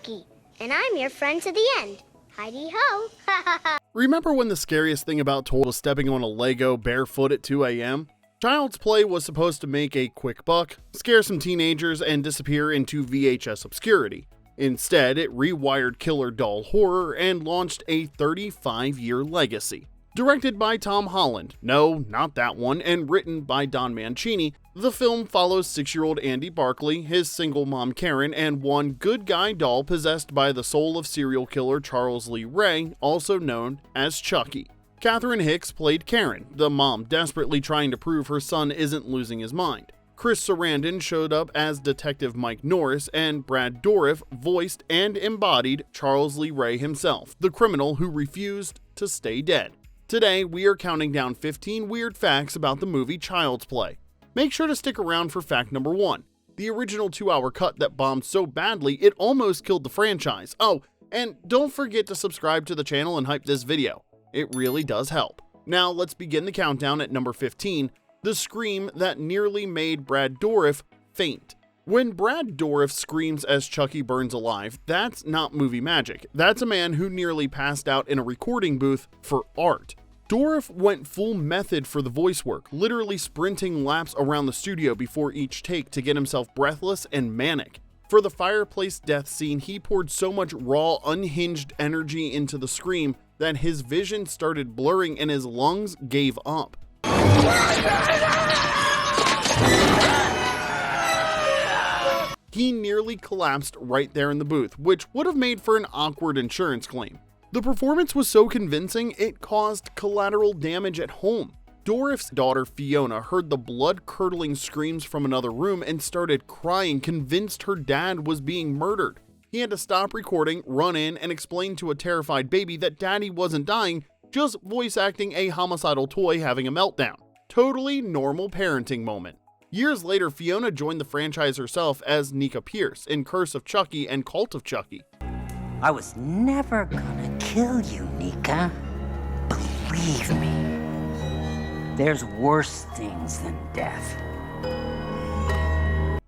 Chucky, and I'm your friend to the end. Heidi-ho! Remember when the scariest thing about toys was stepping on a Lego barefoot at 2 a.m.? Child's Play was supposed to make a quick buck, scare some teenagers, and disappear into VHS obscurity. Instead, it rewired killer doll horror and launched a 35-year legacy. Directed by Tom Holland, no, not that one, and written by Don Mancini, the film follows 6-year-old Andy Barkley, his single mom Karen, and one good guy doll possessed by the soul of serial killer Charles Lee Ray, also known as Chucky. Catherine Hicks played Karen, the mom desperately trying to prove her son isn't losing his mind. Chris Sarandon showed up as Detective Mike Norris, and Brad Dourif voiced and embodied Charles Lee Ray himself, the criminal who refused to stay dead. Today, we are counting down 15 weird facts about the movie Child's Play. Make sure to stick around for fact number 1, the original 2-hour cut that bombed so badly it almost killed the franchise. Oh, and don't forget to subscribe to the channel and hype this video. It really does help. Now let's begin the countdown at number 15, the scream that nearly made Brad Dourif faint. When Brad Dourif screams as Chucky burns alive, that's not movie magic. That's a man who nearly passed out in a recording booth for art. Dourif went full method for the voice work, literally sprinting laps around the studio before each take to get himself breathless and manic. For the fireplace death scene, he poured so much raw, unhinged energy into the scream that his vision started blurring and his lungs gave up. He nearly collapsed right there in the booth, which would have made for an awkward insurance claim. The performance was so convincing, it caused collateral damage at home. Dourif's daughter Fiona heard the blood-curdling screams from another room and started crying, convinced her dad was being murdered. He had to stop recording, run in, and explain to a terrified baby that daddy wasn't dying, just voice acting a homicidal toy having a meltdown. Totally normal parenting moment. Years later, Fiona joined the franchise herself as Nika Pierce in Curse of Chucky and Cult of Chucky. I was never gonna kill you, Nika. Believe me. There's worse things than death.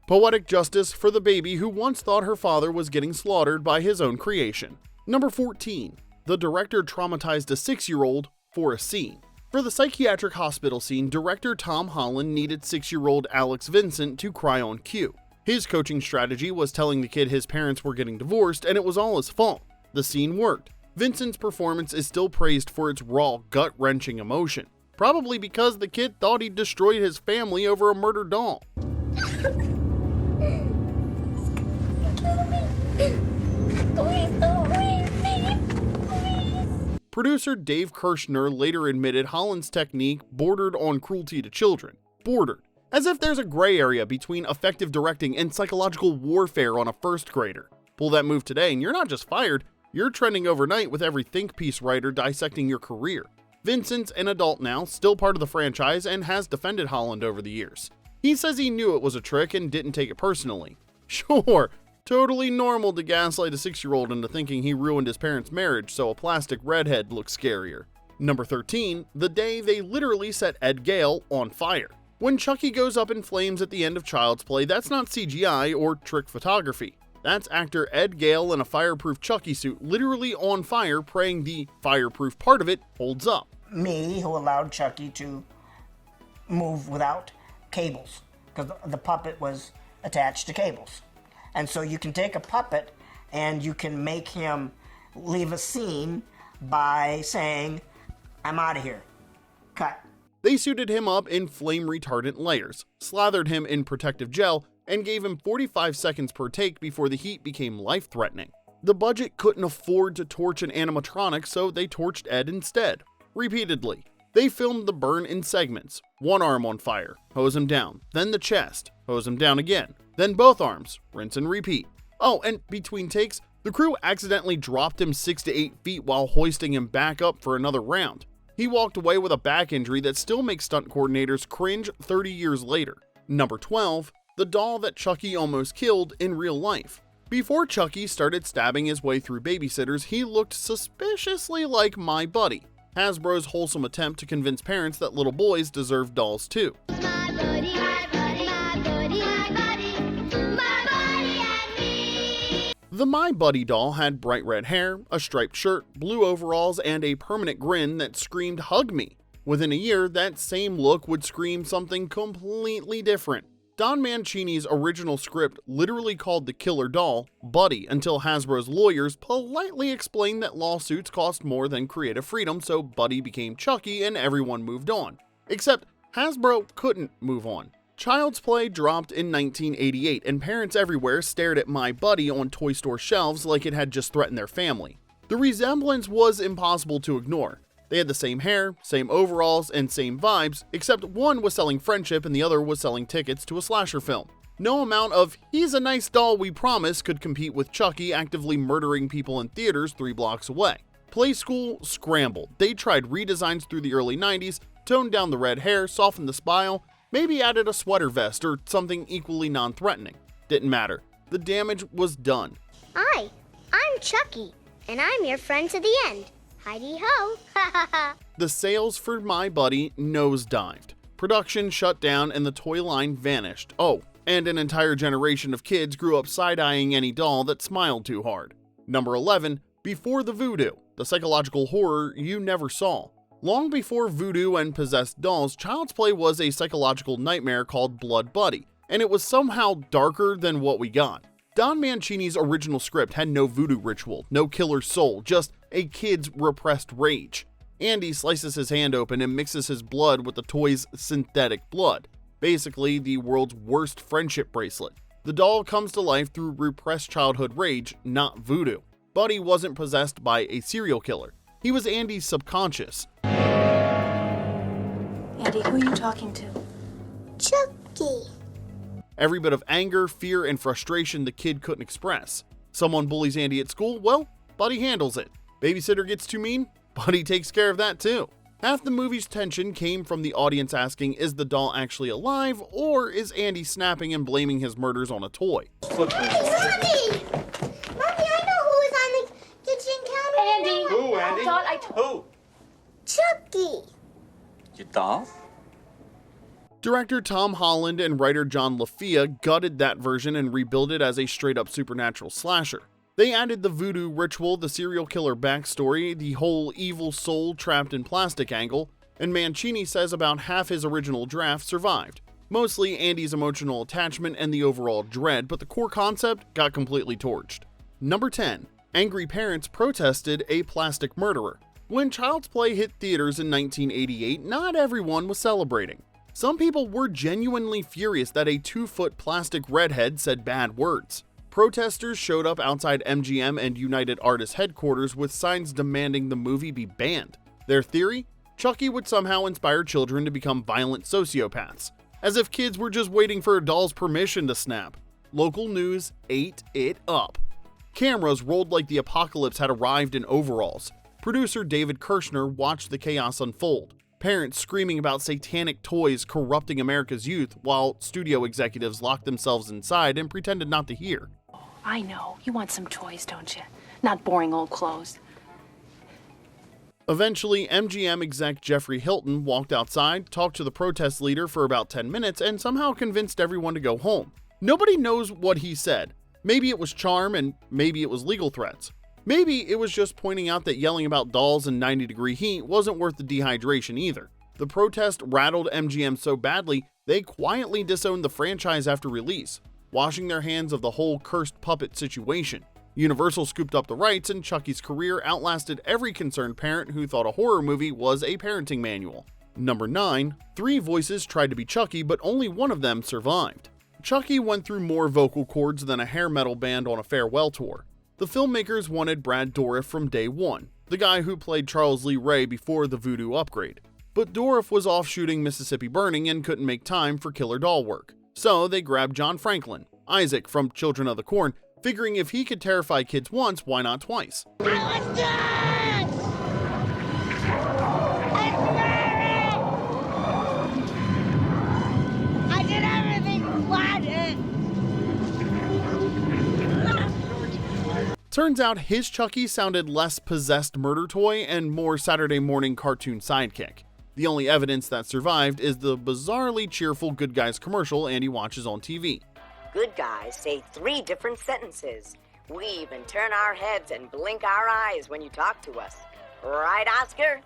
Poetic justice for the baby who once thought her father was getting slaughtered by his own creation. Number 14. The director traumatized a 6-year-old for a scene. For the psychiatric hospital scene, director Tom Holland needed 6-year-old Alex Vincent to cry on cue. His coaching strategy was telling the kid his parents were getting divorced and it was all his fault. The scene worked. Vincent's performance is still praised for its raw, gut-wrenching emotion. Probably because the kid thought he destroyed his family over a murdered doll. Producer Dave Kirschner later admitted Holland's technique bordered on cruelty to children. Bordered. As if there's a gray area between effective directing and psychological warfare on a first grader. Pull that move today and you're not just fired, you're trending overnight with every think piece writer dissecting your career. Vincent's an adult now, still part of the franchise, and has defended Holland over the years. He says he knew it was a trick and didn't take it personally. Sure, totally normal to gaslight a 6-year-old into thinking he ruined his parents' marriage so a plastic redhead looks scarier. Number 13, the day they literally set Ed Gale on fire. When Chucky goes up in flames at the end of Child's Play, that's not CGI or trick photography. That's actor Ed Gale in a fireproof Chucky suit literally on fire, praying the fireproof part of it holds up. Me, who allowed Chucky to move without cables, because the puppet was attached to cables. And so you can take a puppet and you can make him leave a scene by saying, "I'm out of here. Cut." They suited him up in flame retardant layers, slathered him in protective gel, and gave him 45 seconds per take before the heat became life-threatening. The budget couldn't afford to torch an animatronic, so they torched Ed instead. Repeatedly. They filmed the burn in segments. One arm on fire, hose him down, then the chest, hose him down again, then both arms, rinse and repeat. Oh, and between takes, the crew accidentally dropped him 6 to 8 feet while hoisting him back up for another round. He walked away with a back injury that still makes stunt coordinators cringe 30 years later. Number 12, the doll that Chucky almost killed in real life. Before Chucky started stabbing his way through babysitters, he looked suspiciously like My Buddy, Hasbro's wholesome attempt to convince parents that little boys deserve dolls too. The My Buddy doll had bright red hair, a striped shirt, blue overalls, and a permanent grin that screamed "Hug me." Within a year, that same look would scream something completely different. Don Mancini's original script literally called the killer doll Buddy until Hasbro's lawyers politely explained that lawsuits cost more than creative freedom, so Buddy became Chucky and everyone moved on. Except Hasbro couldn't move on. Child's Play dropped in 1988 and parents everywhere stared at My Buddy on toy store shelves like it had just threatened their family. The resemblance was impossible to ignore. They had the same hair, same overalls, and same vibes, except one was selling friendship and the other was selling tickets to a slasher film. No amount of "he's a nice doll, we promise" could compete with Chucky actively murdering people in theaters 3 blocks away. Play School scrambled. They tried redesigns through the early 90s, toned down the red hair, softened the smile, maybe added a sweater vest or something equally non-threatening. Didn't matter. The damage was done. Hi, I'm Chucky, and I'm your friend to the end. Heidi-ho! Ha ha ha! The sales for My Buddy nosedived. Production shut down and the toy line vanished. Oh, and an entire generation of kids grew up side-eyeing any doll that smiled too hard. Number 11, Before the Voodoo, the psychological horror you never saw. Long before voodoo and possessed dolls, Child's Play was a psychological nightmare called Blood Buddy, and it was somehow darker than what we got. Don Mancini's original script had no voodoo ritual, no killer soul, just a kid's repressed rage. Andy slices his hand open and mixes his blood with the toy's synthetic blood, basically the world's worst friendship bracelet. The doll comes to life through repressed childhood rage, not voodoo. Buddy wasn't possessed by a serial killer. He was Andy's subconscious. Andy, who are you talking to? Chucky! Every bit of anger, fear, and frustration the kid couldn't express. Someone bullies Andy at school? Well, Buddy handles it. Babysitter gets too mean? Buddy takes care of that too. Half the movie's tension came from the audience asking, is the doll actually alive, or is Andy snapping and blaming his murders on a toy? Mommy! Mommy, I know who is on the kitchen counter. Andy! Who, Andy? Who? Chucky! Your doll? Director Tom Holland and writer John LaFia gutted that version and rebuilt it as a straight-up supernatural slasher. They added the voodoo ritual, the serial killer backstory, the whole evil soul trapped in plastic angle, and Mancini says about half his original draft survived. Mostly Andy's emotional attachment and the overall dread, but the core concept got completely torched. Number 10. Angry parents protested a plastic murderer. When Child's Play hit theaters in 1988, not everyone was celebrating. Some people were genuinely furious that a 2-foot plastic redhead said bad words. Protesters showed up outside MGM and United Artists headquarters with signs demanding the movie be banned. Their theory? Chucky would somehow inspire children to become violent sociopaths. As if kids were just waiting for a doll's permission to snap. Local news ate it up. Cameras rolled like the apocalypse had arrived in overalls. Producer David Kirschner watched the chaos unfold. Parents screaming about satanic toys corrupting America's youth, while studio executives locked themselves inside and pretended not to hear. I know. You want some toys, don't you? Not boring old clothes. Eventually, MGM exec Jeffrey Hilton walked outside, talked to the protest leader for about 10 minutes, and somehow convinced everyone to go home. Nobody knows what he said. Maybe it was charm, and maybe it was legal threats. Maybe it was just pointing out that yelling about dolls in 90-degree heat wasn't worth the dehydration either. The protest rattled MGM so badly, they quietly disowned the franchise after release, washing their hands of the whole cursed puppet situation. Universal scooped up the rights, and Chucky's career outlasted every concerned parent who thought a horror movie was a parenting manual. Number 9. 3 voices tried to be Chucky, but only one of them survived. Chucky went through more vocal cords than a hair metal band on a farewell tour. The filmmakers wanted Brad Dourif from day one, the guy who played Charles Lee Ray before the Voodoo upgrade. But Dourif was off shooting Mississippi Burning and couldn't make time for killer doll work. So they grabbed John Franklin, Isaac from Children of the Corn, figuring if he could terrify kids once, why not twice? I did everything planned. Turns out his Chucky sounded less possessed murder toy and more Saturday morning cartoon sidekick. The only evidence that survived is the bizarrely cheerful Good Guys commercial Andy watches on TV. Good guys say 3 different sentences. We even turn our heads and blink our eyes when you talk to us. Right, Oscar?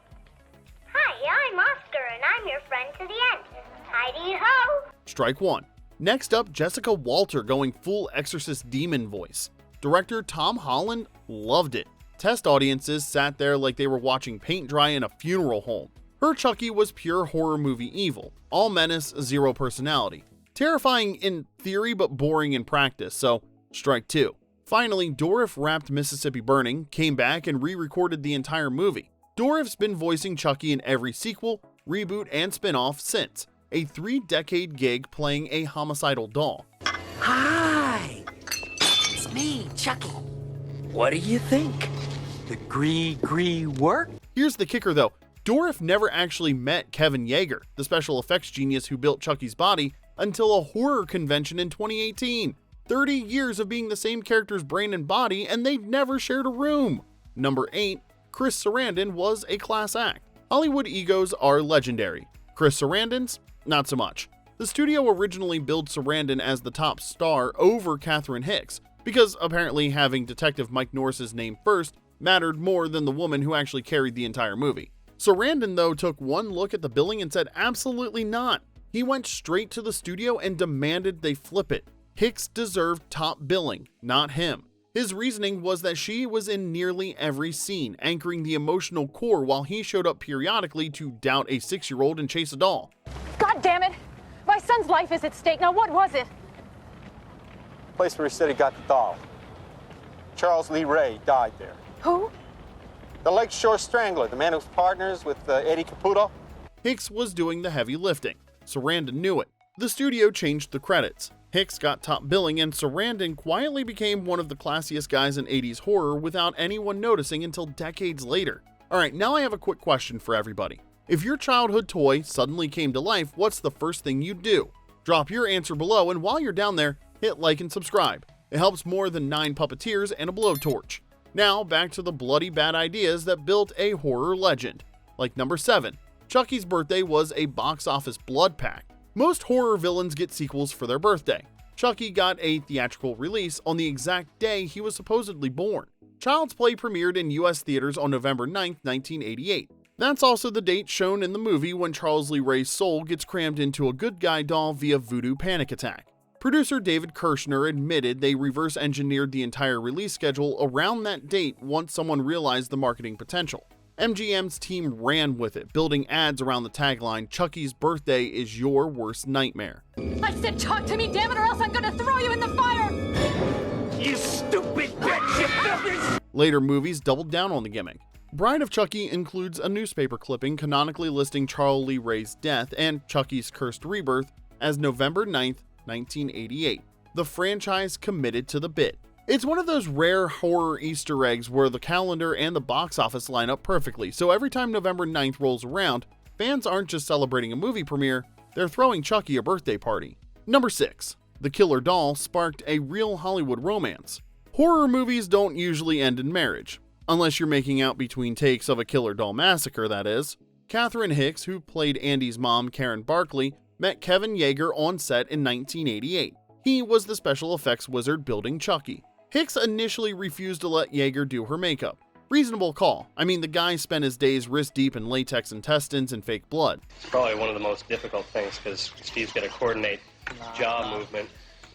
Hi, I'm Oscar, and I'm your friend to the end. Heidi-ho! Strike one. Next up, Jessica Walter going full Exorcist demon voice. Director Tom Holland loved it. Test audiences sat there like they were watching paint dry in a funeral home. Her Chucky was pure horror movie evil. All menace, zero personality. Terrifying in theory but boring in practice, so strike two. Finally, Dourif wrapped Mississippi Burning, came back and re-recorded the entire movie. Dourif's been voicing Chucky in every sequel, reboot, and spin-off since. A 3-decade gig playing a homicidal doll. Hi! It's me, Chucky. What do you think? The gree work? Here's the kicker though. Dourif never actually met Kevin Yeager, the special effects genius who built Chucky's body, until a horror convention in 2018. 30 years of being the same character's brain and body, and they've never shared a room. Number 8. Chris Sarandon was a class act. Hollywood egos are legendary. Chris Sarandon's? Not so much. The studio originally billed Sarandon as the top star over Catherine Hicks, because apparently having Detective Mike Norris's name first mattered more than the woman who actually carried the entire movie. Sarandon, though, took one look at the billing and said absolutely not. He went straight to the studio and demanded they flip it. Hicks deserved top billing, not him. His reasoning was that she was in nearly every scene, anchoring the emotional core while he showed up periodically to doubt a 6-year-old and chase a doll. God damn it! My son's life is at stake. Now, what was it? Place where he said he got the doll. Charles Lee Ray died there. Who? The Lakeshore Strangler, the man who was partners with Eddie Caputo. Hicks was doing the heavy lifting. Sarandon knew it. The studio changed the credits. Hicks got top billing, and Sarandon quietly became one of the classiest guys in 80s horror without anyone noticing until decades later. Alright, now I have a quick question for everybody. If your childhood toy suddenly came to life, what's the first thing you'd do? Drop your answer below, and while you're down there, hit like and subscribe. It helps more than 9 Puppeteers and a blowtorch. Now, back to the bloody bad ideas that built a horror legend. Like number 7, Chucky's birthday was a box office blood pact. Most horror villains get sequels for their birthday. Chucky got a theatrical release on the exact day he was supposedly born. Child's Play premiered in US theaters on November 9, 1988. That's also the date shown in the movie when Charles Lee Ray's soul gets crammed into a good guy doll via Voodoo panic attack. Producer David Kirschner admitted they reverse engineered the entire release schedule around that date once someone realized the marketing potential. MGM's team ran with it, building ads around the tagline, "Chucky's birthday is your worst nightmare." I said talk to me, damn it, or else I'm gonna throw you in the fire! You stupid bitch, you filthy... Later movies doubled down on the gimmick. Bride of Chucky includes a newspaper clipping canonically listing Charles Lee Ray's death and Chucky's cursed rebirth as November 9th, 1988. The franchise committed to the bit. It's one of those rare horror Easter eggs where the calendar and the box office line up perfectly, so every time November 9th rolls around, fans aren't just celebrating a movie premiere, they're throwing Chucky a birthday party. Number 6. The killer doll sparked a real Hollywood romance. Horror movies don't usually end in marriage. Unless you're making out between takes of a killer doll massacre, that is. Catherine Hicks, who played Andy's mom, Karen Barkley, met Kevin Yeager on set in 1988. He was the special effects wizard building Chucky. Hicks initially refused to let Yeager do her makeup. Reasonable call. I mean, the guy spent his days wrist deep in latex intestines and fake blood. It's probably one of the most difficult things because Steve's got to coordinate jaw movement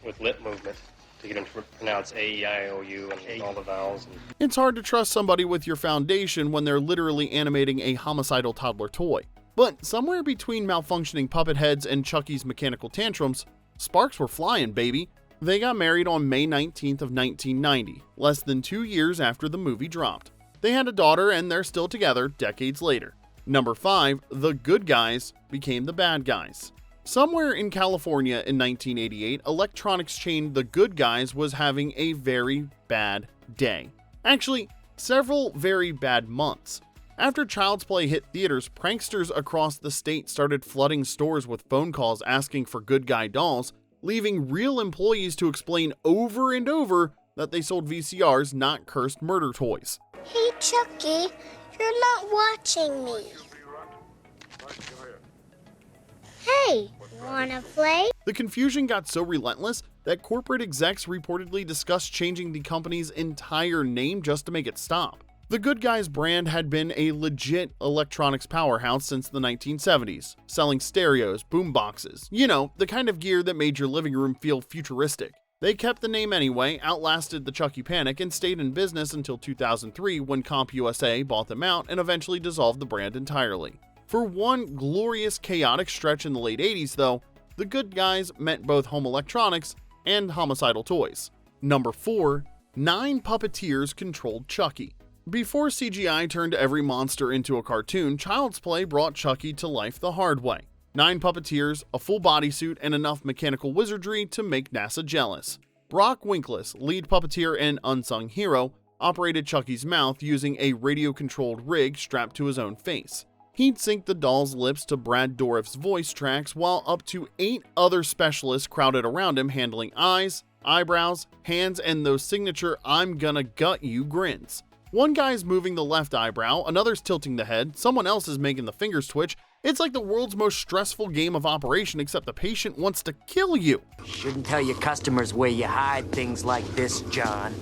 with lip movement to get him to pronounce A-E-I-O-U and all the vowels. It's hard to trust somebody with your foundation when they're literally animating a homicidal toddler toy. But somewhere between malfunctioning puppet heads and Chucky's mechanical tantrums, sparks were flying, baby. They got married on May 19th of 1990, less than 2 years after the movie dropped. They had a daughter and they're still together decades later. Number 5, the good guys became the bad guys. Somewhere in California in 1988, electronics chain The Good Guys was having a very bad day. Actually, several very bad months. After Child's Play hit theaters, pranksters across the state started flooding stores with phone calls asking for good guy dolls, leaving real employees to explain over and over that they sold VCRs, not cursed murder toys. Hey, Chucky, you're not watching me. Hey, wanna play? The confusion got so relentless that corporate execs reportedly discussed changing the company's entire name just to make it stop. The Good Guys brand had been a legit electronics powerhouse since the 1970s, selling stereos, boomboxes, the kind of gear that made your living room feel futuristic. They kept the name anyway, outlasted the Chucky panic, and stayed in business until 2003 when CompUSA bought them out and eventually dissolved the brand entirely. For one glorious chaotic stretch in the late 80s though, the Good Guys meant both home electronics and homicidal toys. Number 4. 9 Puppeteers controlled Chucky. Before CGI turned every monster into a cartoon, Child's Play brought Chucky to life the hard way. 9 puppeteers, a full bodysuit, and enough mechanical wizardry to make NASA jealous. Brock Winkless, lead puppeteer and unsung hero, operated Chucky's mouth using a radio-controlled rig strapped to his own face. He'd sync the doll's lips to Brad Dourif's voice tracks while up to 8 other specialists crowded around him handling eyes, eyebrows, hands, and those signature "I'm gonna gut you" grins. One guy's moving the left eyebrow, another's tilting the head, someone else is making the fingers twitch. It's like the world's most stressful game of operation, except the patient wants to kill you. Shouldn't tell your customers where you hide things like this, John.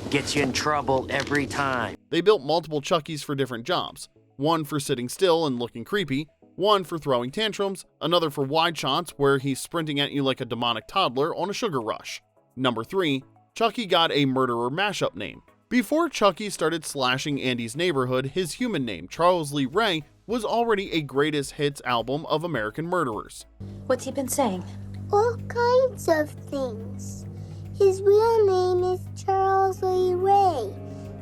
Gets you in trouble every time. They built multiple Chuckies for different jobs. One for sitting still and looking creepy, one for throwing tantrums, another for wide shots where he's sprinting at you like a demonic toddler on a sugar rush. Number 3. Chucky got a murderer mashup name. Before Chucky started slashing Andy's neighborhood, his human name, Charles Lee Ray, was already a greatest hits album of American murderers. What's he been saying? All kinds of things. His real name is Charles Lee Ray,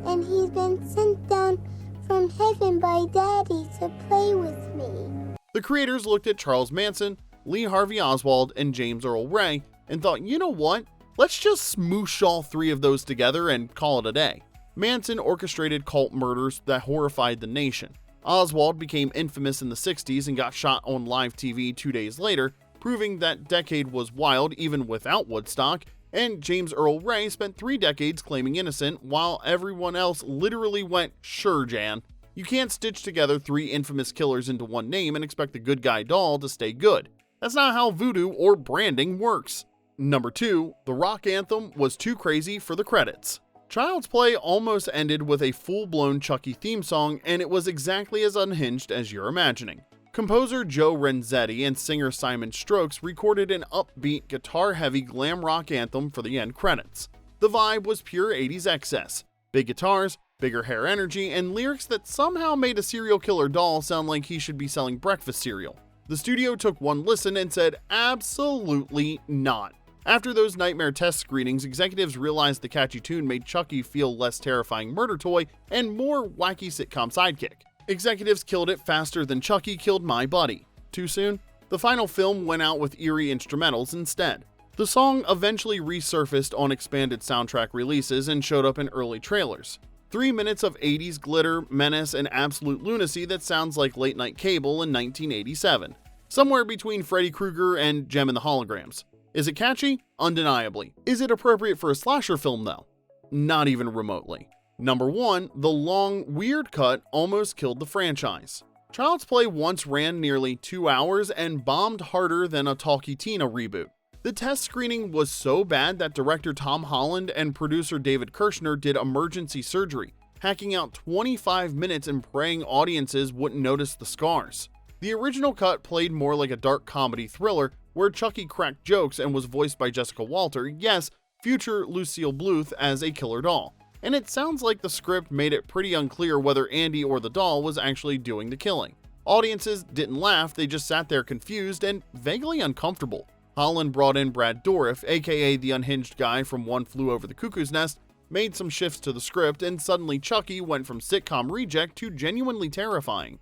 and he's been sent down from heaven by Daddy to play with me. The creators looked at Charles Manson, Lee Harvey Oswald, and James Earl Ray and thought, you know what? Let's just smoosh all 3 of those together and call it a day. Manson orchestrated cult murders that horrified the nation. Oswald became infamous in the 60s and got shot on live TV 2 days later, proving that decade was wild even without Woodstock, and James Earl Ray spent 3 decades claiming innocent while everyone else literally went, "Sure, Jan." You can't stitch together 3 infamous killers into one name and expect the good guy doll to stay good. That's not how voodoo or branding works. Number 2, the rock anthem was too crazy for the credits. Child's Play almost ended with a full-blown Chucky theme song, and it was exactly as unhinged as you're imagining. Composer Joe Renzetti and singer Simon Strokes recorded an upbeat, guitar-heavy glam rock anthem for the end credits. The vibe was pure 80s excess. Big guitars, bigger hair energy, and lyrics that somehow made a serial killer doll sound like he should be selling breakfast cereal. The studio took one listen and said, absolutely not. After those nightmare test screenings, executives realized the catchy tune made Chucky feel less terrifying murder toy and more wacky sitcom sidekick. Executives killed it faster than Chucky killed My Buddy. Too soon? The final film went out with eerie instrumentals instead. The song eventually resurfaced on expanded soundtrack releases and showed up in early trailers. 3 minutes of 80s glitter, menace, and absolute lunacy that sounds like late night cable in 1987. Somewhere between Freddy Krueger and Gem and the Holograms. Is it catchy? Undeniably. Is it appropriate for a slasher film though? Not even remotely. Number 1, the long, weird cut almost killed the franchise. Child's Play once ran nearly 2 hours and bombed harder than a Talkie Tina reboot. The test screening was so bad that director Tom Holland and producer David Kirschner did emergency surgery, hacking out 25 minutes and praying audiences wouldn't notice the scars. The original cut played more like a dark comedy thriller where Chucky cracked jokes and was voiced by Jessica Walter, yes, future Lucille Bluth as a killer doll. And it sounds like the script made it pretty unclear whether Andy or the doll was actually doing the killing. Audiences didn't laugh, they just sat there confused and vaguely uncomfortable. Holland brought in Brad Dourif, aka the unhinged guy from One Flew Over the Cuckoo's Nest, made some shifts to the script, and suddenly Chucky went from sitcom reject to genuinely terrifying.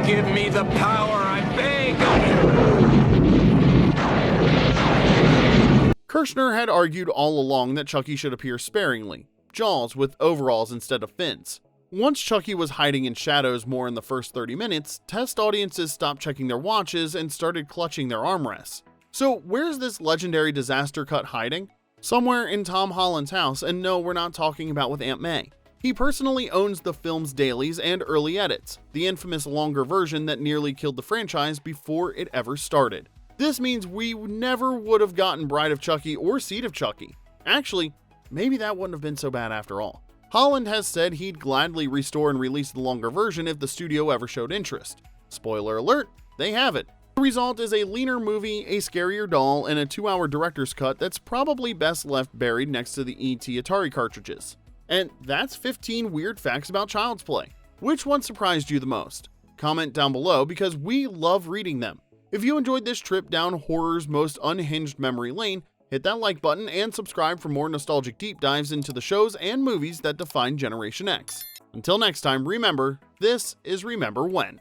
Give me the power, I beg! Kirschner had argued all along that Chucky should appear sparingly, jaws with overalls instead of fins. Once Chucky was hiding in shadows more in the first 30 minutes, test audiences stopped checking their watches and started clutching their armrests. So where's this legendary disaster cut hiding? Somewhere in Tom Holland's house, and no, we're not talking about with Aunt May. He personally owns the film's dailies and early edits, the infamous longer version that nearly killed the franchise before it ever started. This means we never would have gotten Bride of Chucky or Seed of Chucky. Actually, maybe that wouldn't have been so bad after all. Holland has said he'd gladly restore and release the longer version if the studio ever showed interest. Spoiler alert, they haven't. The result is a leaner movie, a scarier doll, and a 2-hour director's cut that's probably best left buried next to the ET Atari cartridges. And that's 15 weird facts about Child's Play. Which one surprised you the most? Comment down below because we love reading them. If you enjoyed this trip down horror's most unhinged memory lane, hit that like button and subscribe for more nostalgic deep dives into the shows and movies that define Generation X. Until next time, remember, this is Remember When.